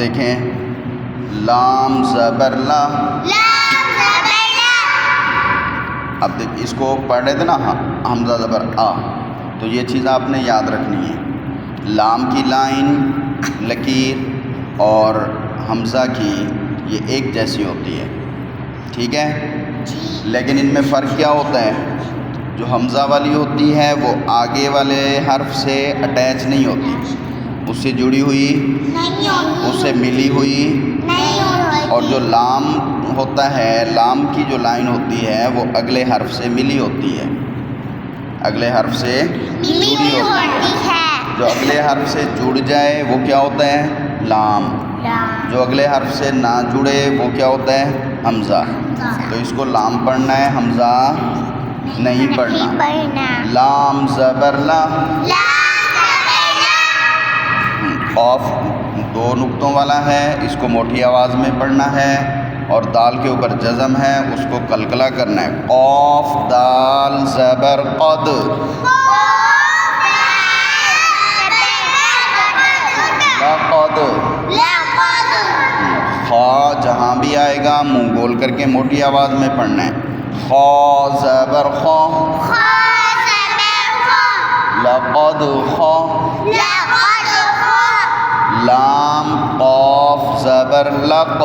देखें, लाम ज़बर ला। अब देखिए, इसको पढ़ रहे थे ना हमज़ा ज़बर आ, तो ये चीज़ आपने याद रखनी है। लाम की लाइन लकीर और हमज़ा की ये एक जैसी होती है, ठीक है। लेकिन इनमें फ़र्क क्या होता है? जो हमज़ा वाली होती है वो आगे वाले हर्फ से अटैच नहीं होती, उससे जुड़ी हुई नहीं होती, उससे मिली हुई नहीं होती। और जो लाम होता है, लाम की जो लाइन होती है वो अगले हर्फ से मिली होती है, अगले हर्फ से जुड़ी होती है। जो अगले हर्फ से जुड़ जाए वो क्या होता है? लाम। जो अगले हर्फ से ना जुड़े वो क्या होता है? हमज़ा। तो इसको लाम पढ़ना है, हमज़ा नहीं पढ़ना। लाम ज़बर ला। ऑफ दो नुक्तों वाला है, इसको मोटी आवाज़ में पढ़ना है। और दाल के ऊपर जज़म है, उसको कलकला करना है। ऑफ दाल ज़बर क़द। खा जहाँ भी आएगा मुंह गोल करके मोटी आवाज़ में पढ़ना है। खा ज़बर खा। लक़द खा। लाम क़ाफ ज़बर लक़।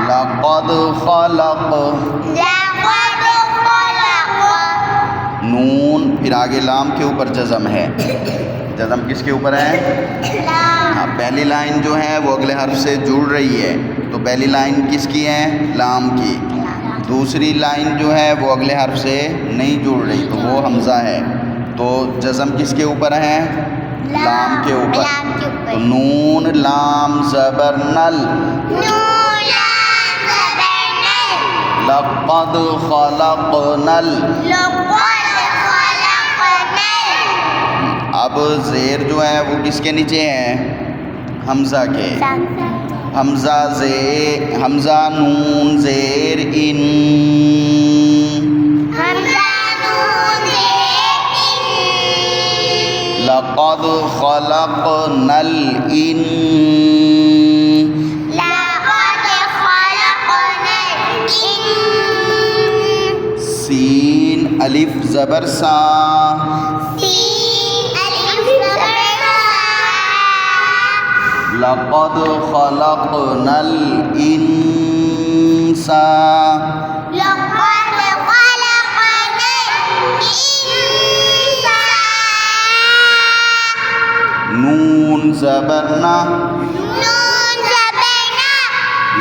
लक़द ख़लक़। नून, फिर आगे लाम के ऊपर जज़म है। जज़म किसके ऊपर है? हाँ, पहली लाइन जो है वो अगले हर्फ से जुड़ रही है, तो पहली लाइन किसकी है? लाम की। दूसरी लाइन जो है वो अगले हर्फ से नहीं जुड़ रही, तो वो हमज़ा है। तो जज़म किसके ऊपर है? लाम के ऊपर। तो नून लाम ज़बर नल। लक़द ख़लक़नल। अब ज़ेर जो है वो किसके नीचे है? हमज़ा के। हमज़ा नून ज़ेर इन। लक़द ख़लक़नल इन। सीन अलिफ ज़बर सा। लक़द ख़लक़नल इंसा। नून ज़बर ना।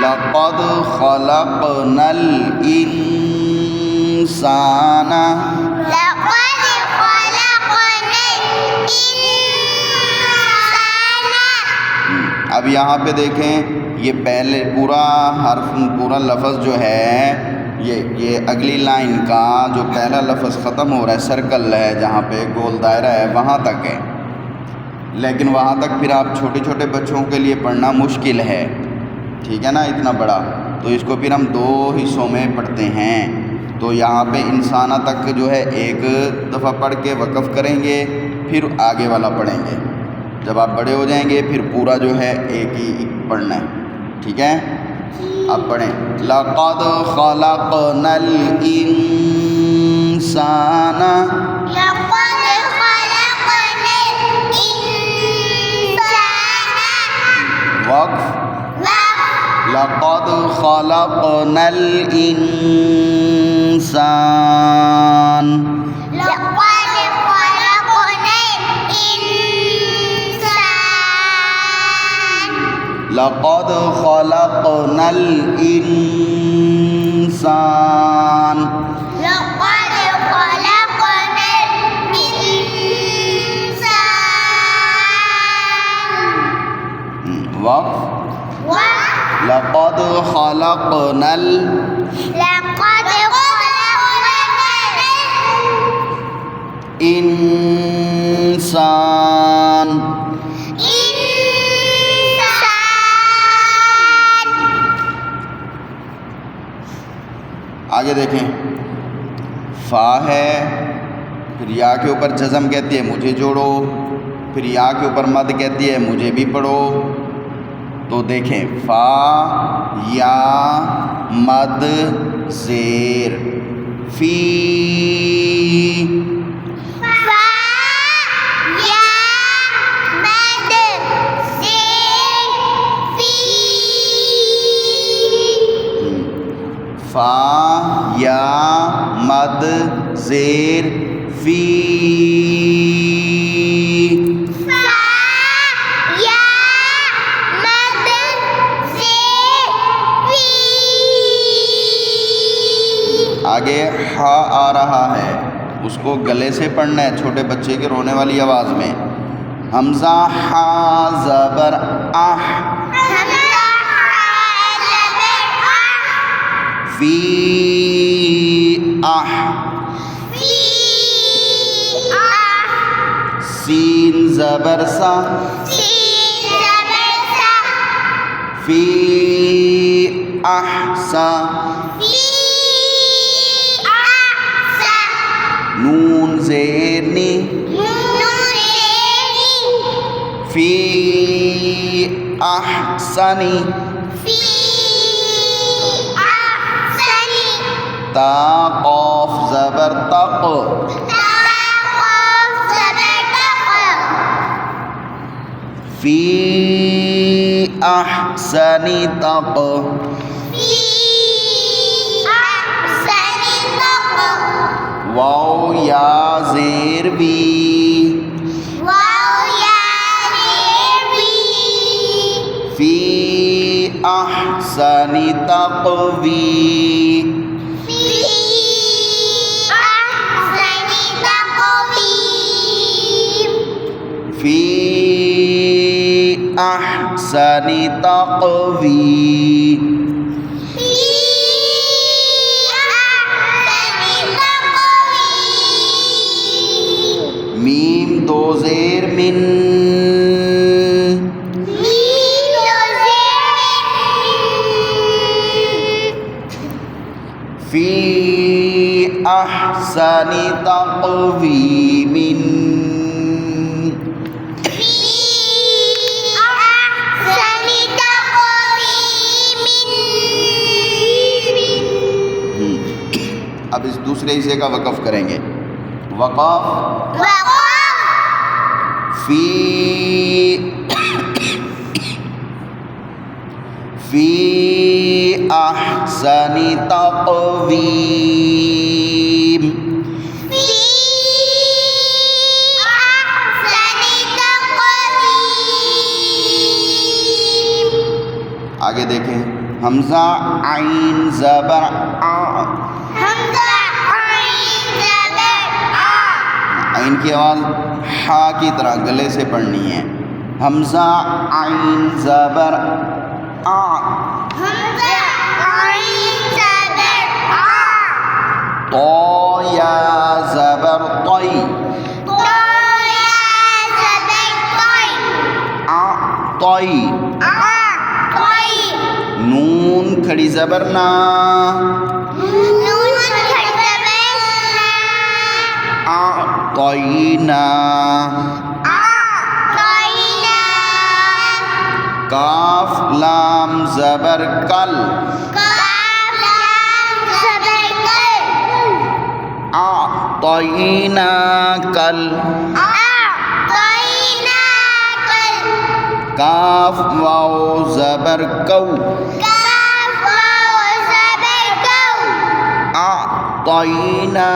लक़द ख़लक़नल इंसाना। अब यहाँ पे देखें, ये पहले पूरा हर्फ, पूरा लफ्ज़ जो है ये अगली लाइन का जो पहला लफ्ज़ ख़त्म हो रहा है, सर्कल है जहाँ पे गोल दायरा है, वहाँ तक है। लेकिन वहाँ तक फिर आप छोटे छोटे बच्चों के लिए पढ़ना मुश्किल है, ठीक है ना, इतना बड़ा। तो इसको फिर हम दो हिस्सों में पढ़ते हैं। तो यहाँ पे इंसाना तक जो है एक दफ़ा पढ़ के वक़फ़ करेंगे, फिर आगे वाला पढ़ेंगे। जब आप बड़े हो जाएंगे फिर पूरा जो है एक ही पढ़ना है, ठीक है। अब पढ़ें, लक़द ख़लक़नल इंसाना। वक़्फ़। लक़द ख़लक़नल इंसान। लक़द ख़लक़नल इंसान। वक़्फ़। लक़द ख़लक़नल इंसान। आगे देखें, फ़ा है, फिर या के ऊपर जज़म कहती है मुझे जोड़ो, फिर या के ऊपर मद कहती है मुझे भी पढ़ो। तो देखें फ़ा या मद ज़ेर फ़ी, फा या मद ज़ेर फी, फ़ा या मद ज़ेर फ़ी, फा या मद ज़ेर फी। आगे हा आ रहा है, उसको गले से पढ़ना है, छोटे बच्चे के रोने वाली आवाज़ में। हमज़ा हा ज़बर आह, हमज़ा हा ज़बर आ, फ़ी आह, फी आ, सीन ज़बर सा, सीन ज़बर सा, फ़ी अहसा, फी आ सा, नून ज़ेर नी, नून ज़ेर नी, फ़ी अहसनी, फी अहसनी, ता क़ाफ़ ज़बर तक़, ता क़ाफ़ ज़बर तक़, फ़ी अहसनी तक़, फी अहसनी तक़, वाओ या ज़ेर वी, वाओ या ज़ेर we, fee अहसनी तक़वी, fee अहसनी तक़वीम, fee अहसनी तक़वी, fee अहसनी तक़वीम। Meme दो ज़ेर मिन, मीम दो ज़ेर फ़ी अहसनी तक़वीमिन, फी अहसनी तक़वीमिन। अब इस दूसरे हिस्से का वक़फ़ करेंगे। वक़फ़ वक़फ़ फ़ी अहसनी तक़वीम, फी अहसनी तक़वीम। आगे देखें हमज़ा आइन ज़बर आ, हमज़ा आइन ज़बर आ, आइन की आवाज़ हा की तरह गले से पढ़नी है। हमज़ा आइन ज़बर आ, हमज़ा आइन ज़बर आ, तो या ज़बर तई, तो या ज़बर तई, आ तई, आ तई, नून खड़ी ज़बर ना, नून खड़ी ज़बर ना, आ तई ना, आ तई ना, काफ लाम ज़बर कल, काफ लाम ज़बर कल, आ तई ना कल, आ तई ना कल, काफ वाओ ज़बर कौ, काफ वाओ ज़बर कौ, आ तई ना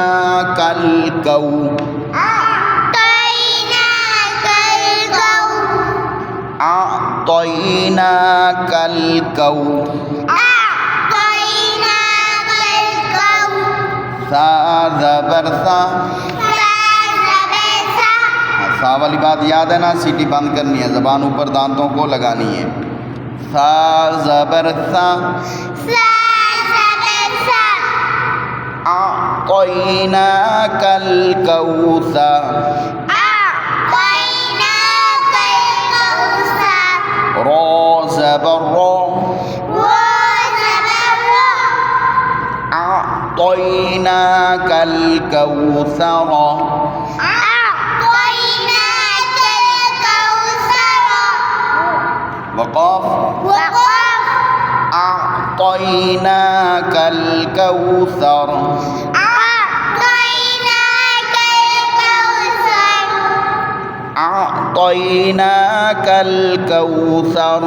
कल कौ, आ तई ना कल कौ, आ तई ना कल कौ, आ तई ना कल कौ, सा ज़बर सा, सा ज़बर सा, सा वाली बात याद है ना, सीटी बंद करनी है, ज़बान ऊपर दांतों को लगानी है। सा ज़बर सा, सा ज़बर सा, आ तई ना कल कौसर, आ तई ना कल कौसर, रो ज़बर रो, वो ज़बर रो, आ तई ना कल कौसर, आ तई ना कल वक़ाफ़ वक़ाफ़ अअतैनाकल कौसर अअतैनाकल कौसर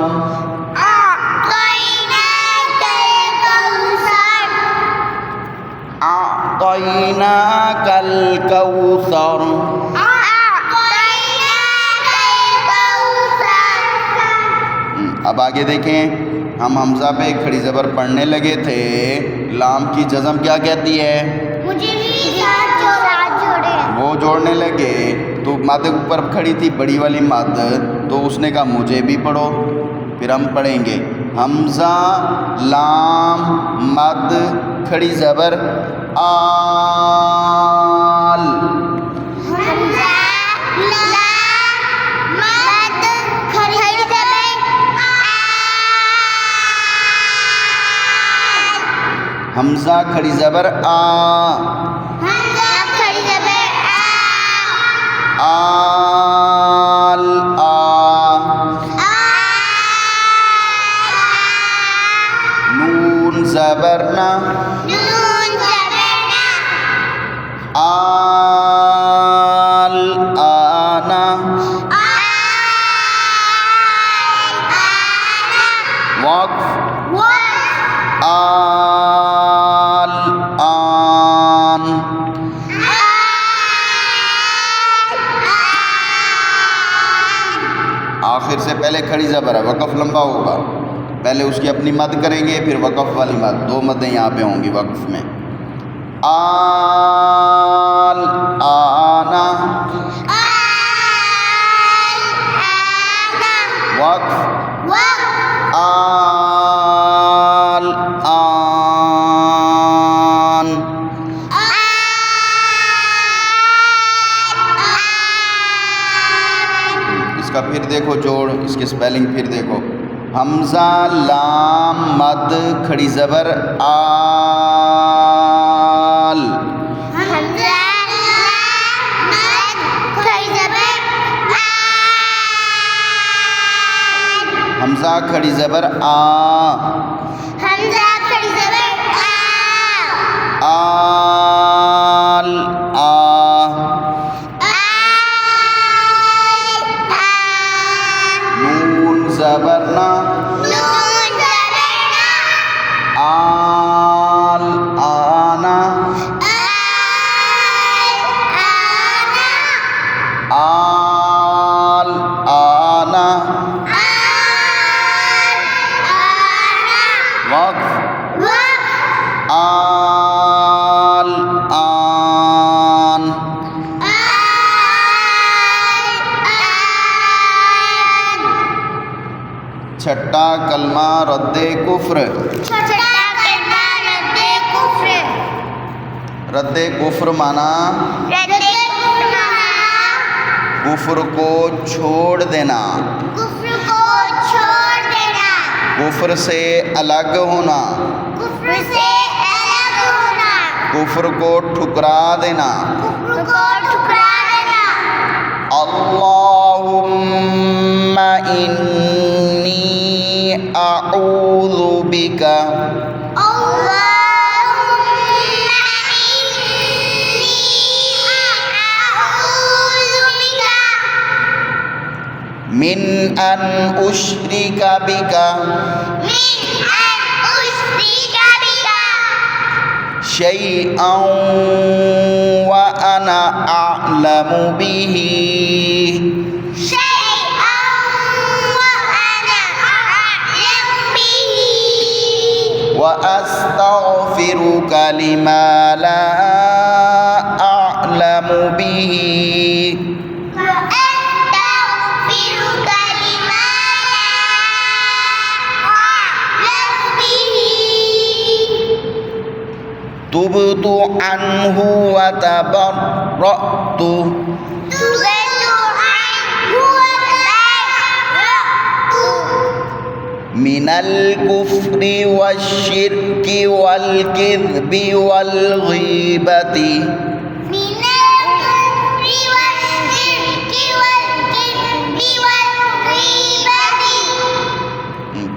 अअतैनाकल कौसर अब आगे देखें, हम हमज़ा पे खड़ी ज़बर पढ़ने लगे थे। लाम की जज़म क्या कहती है? मुझे भी साथ जोड़े वो जोड़ने लगे तो मद ऊपर खड़ी थी बड़ी वाली मद, तो उसने कहा मुझे भी पढ़ो। फिर हम पढ़ेंगे हमज़ा लाम मद खड़ी ज़बर आल। हमज़ा खड़ी ज़बर आ, आल आ, नून ज़बर ना, आल आना, वक़्फ़ आल आन। आखिर से पहले खड़ी ज़बर है, वक़फ़ लंबा होगा, पहले उसकी अपनी मद करेंगे फिर वक़फ़ वाली मद। दो मदें यहाँ पे होंगी वक़फ़ में। आल आना, वक़फ़ आल आन। इसका फिर देखो जोड़, इसकी स्पेलिंग फिर देखो। हमज़ा लाम मद खड़ी ज़बर आल, हमज़ा खड़ी ज़बर आ, आल आ, नून ज़बर ना, आल आना, आल आना, वक़्फ़ आल आन। छठा कलमा रद्दे कुफ्र। रद्दे कुफ्र माना कुफ्र को छोड़ देना, कुफ्र से अलग होना, कुफ्र को ठुकरा देना। अल्लाहुम्मा इन्नी अऊज़ु बिका, मिन अन उश्रिका बिका, शैअन व अना अअलमु बिही, व अस्तग़फिरुका लिमा ला अअलमु बिही। तुबतु अन्हु व तबर्रअतु, मिनल कुफ्रि वश्शिर्कि वल किज़्बि वल गीबति,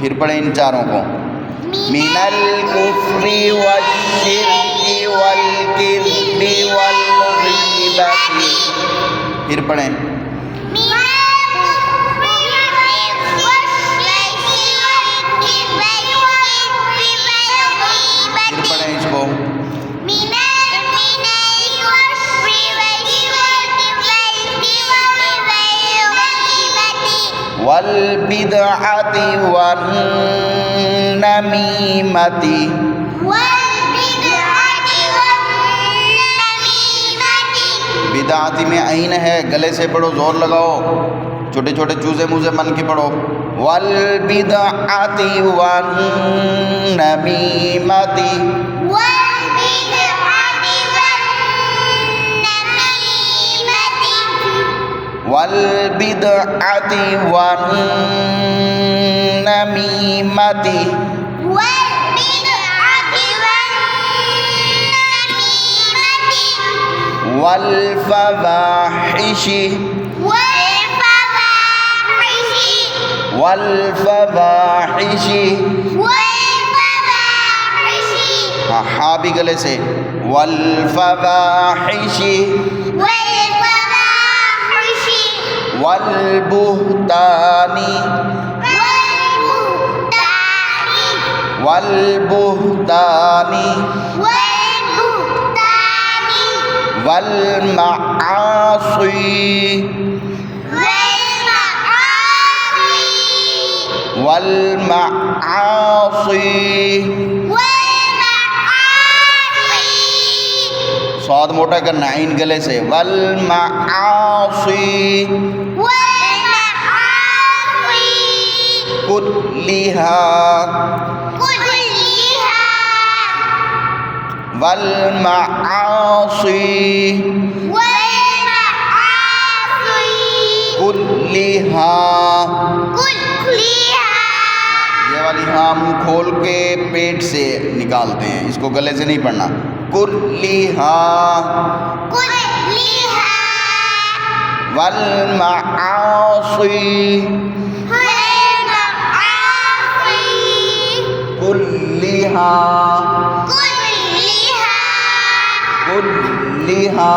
फिर पढ़ें इन चारों को। मिनल कुफ्री वश्शिर्की वल किज़्बि वल ग़ीबति। फिर पढ़ें। फिर पढ़ें इसको। वल बिदअति वन नमीमति। बिदअति में ऐन है, गले से पढ़ो, जोर लगाओ, छोटे छोटे चूजे मुझे मन के पढ़ो। वल बिदअति वन नमीमति। वल बिदअति वन नमीमति। वल फवाहिशि। वल फवाहिशि। हाँ, हाँ भी गले से। वल फवाहिशि। वल बुहतानी। वल बुहतानी। वल मआसी। वल मआसी। स्वाद मोटा करना, इन गले से। वल मआसी कुल्लिहा। वल मआसी कुल्लिहा। ये वाली हाँ मुंह खोल के पेट से निकालते हैं, इसको गले से नहीं पढ़ना। कुल्लिहा। वल मआसी कुल्लिहा। कुल्लिहा।